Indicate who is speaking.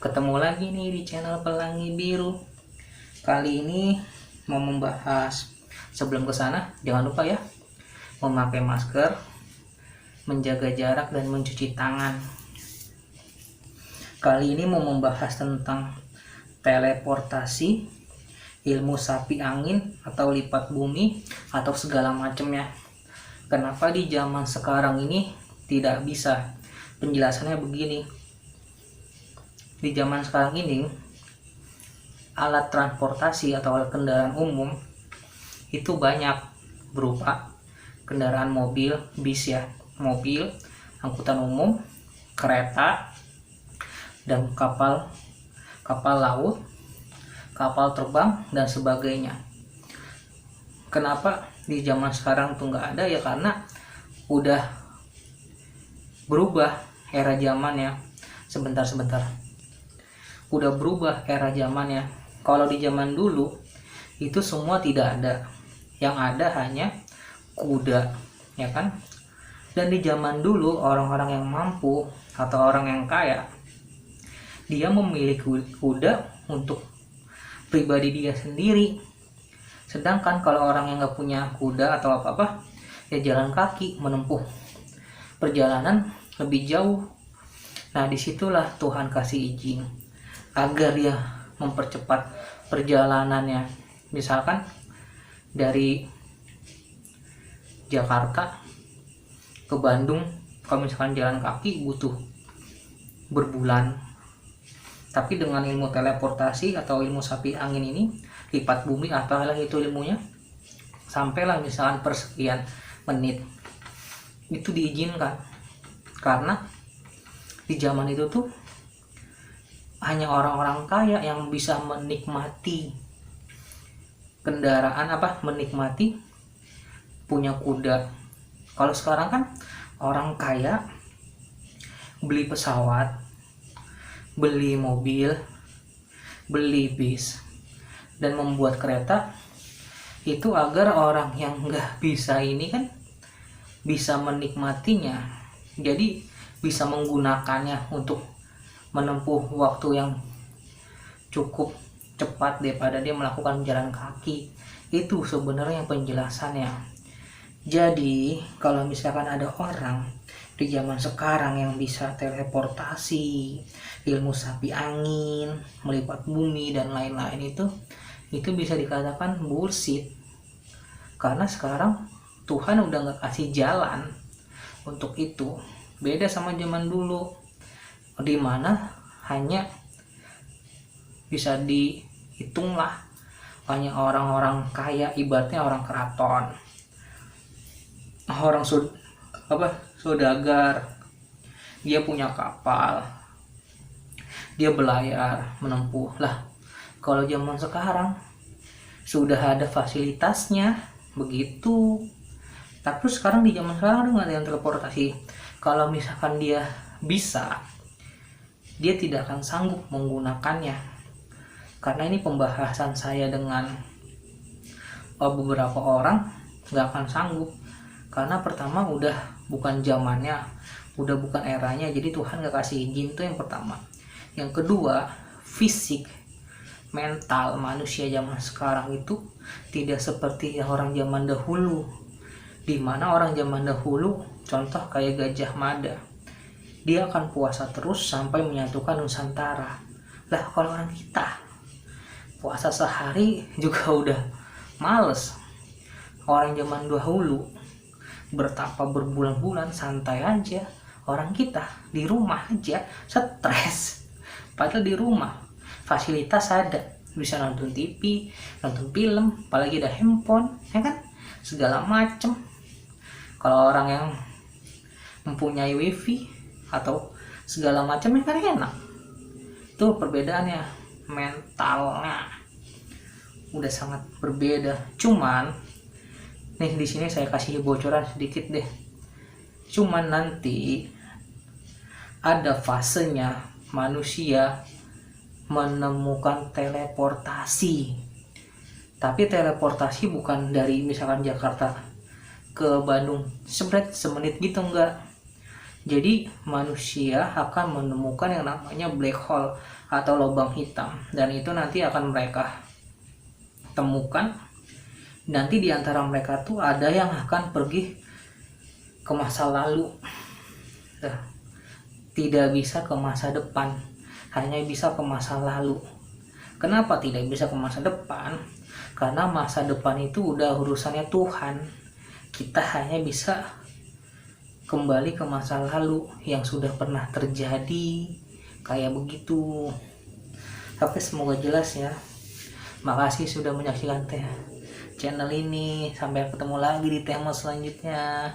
Speaker 1: Ketemu lagi nih di channel Pelangi Biru. Kali ini mau membahas, sebelum ke sana jangan lupa ya memakai masker, menjaga jarak dan mencuci tangan. Kali ini mau membahas tentang teleportasi, ilmu sapi angin atau lipat bumi atau segala macamnya. Kenapa di zaman sekarang ini tidak bisa? Penjelasannya begini. Di zaman sekarang ini alat transportasi atau alat kendaraan umum itu banyak, berupa kendaraan mobil, bis ya, mobil, angkutan umum, kereta, dan kapal laut, kapal terbang dan sebagainya. Kenapa di zaman sekarang tuh nggak ada? Ya karena udah berubah era zamannya. Sebentar udah berubah era zamannya. Kalau di zaman dulu itu semua tidak ada, yang ada hanya kuda, ya kan? Dan di zaman dulu orang-orang yang mampu atau orang yang kaya, dia memiliki kuda untuk pribadi dia sendiri. Sedangkan kalau orang yang nggak punya kuda atau apa-apa, ya jalan kaki menempuh perjalanan lebih jauh. Nah, disitulah Tuhan kasih izin agar dia mempercepat perjalanannya. Misalkan dari Jakarta ke Bandung, kalau misalkan jalan kaki butuh berbulan. Tapi dengan ilmu teleportasi atau ilmu sapi angin ini, lipat bumi apalah itu ilmunya, sampailah misalkan persekian menit, itu diizinkan. Karena di zaman itu tuh hanya orang-orang kaya yang bisa menikmati kendaraan, menikmati punya kuda. Kalau sekarang kan orang kaya beli pesawat, beli mobil, beli bis, dan membuat kereta itu agar orang yang nggak bisa ini kan bisa menikmatinya. Jadi bisa menggunakannya untuk menempuh waktu yang cukup cepat daripada dia melakukan jalan kaki. Itu sebenarnya penjelasannya. Jadi kalau misalkan ada orang di zaman sekarang yang bisa teleportasi, ilmu sapi angin, melipat bumi dan lain-lain, itu bisa dikatakan bullshit. Karena sekarang Tuhan udah nggak kasih jalan untuk itu. Beda sama zaman dulu, di mana hanya bisa dihitunglah hanya orang-orang kaya, ibaratnya orang keraton, orang saudagar, dia punya kapal, dia belayar menempuh. Lah kalau zaman sekarang sudah ada fasilitasnya begitu. Tapi sekarang di zaman sekarang nggak ada yang teleportasi. Kalau misalkan dia bisa, dia tidak akan sanggup menggunakannya. Karena ini pembahasan saya dengan beberapa orang, nggak akan sanggup. Karena pertama udah bukan zamannya, udah bukan eranya, jadi Tuhan nggak kasih izin. Itu yang pertama. Yang kedua, fisik mental manusia zaman sekarang itu tidak seperti orang zaman dahulu. Dimana orang zaman dahulu, contoh kayak Gajah Mada, dia akan puasa terus sampai menyatukan Nusantara. Lah kalau orang kita puasa sehari juga udah males. Orang zaman dahulu bertapa berbulan-bulan santai aja. Orang kita di rumah aja stres. Padahal di rumah fasilitas ada, bisa nonton TV, nonton film, apalagi ada handphone, ya kan, segala macem. Kalau orang yang mempunyai wifi atau segala macamnya kan enak. Itu perbedaannya, mentalnya udah sangat berbeda. Cuman nih di sini saya kasih bocoran sedikit deh. Cuman nanti ada fasenya manusia menemukan teleportasi. Tapi teleportasi bukan dari misalkan Jakarta ke Bandung semenit gitu, enggak. Jadi manusia akan menemukan yang namanya black hole atau lubang hitam, dan itu nanti akan mereka temukan. Nanti di antara mereka tuh ada yang akan pergi ke masa lalu, tidak bisa ke masa depan, hanya bisa ke masa lalu. Kenapa tidak bisa ke masa depan? Karena masa depan itu udah urusannya Tuhan. Kita hanya bisa kembali ke masa lalu yang sudah pernah terjadi, kayak begitu. Tapi semoga jelas ya. Makasih sudah menyaksikan channel ini. Sampai ketemu lagi di tema selanjutnya.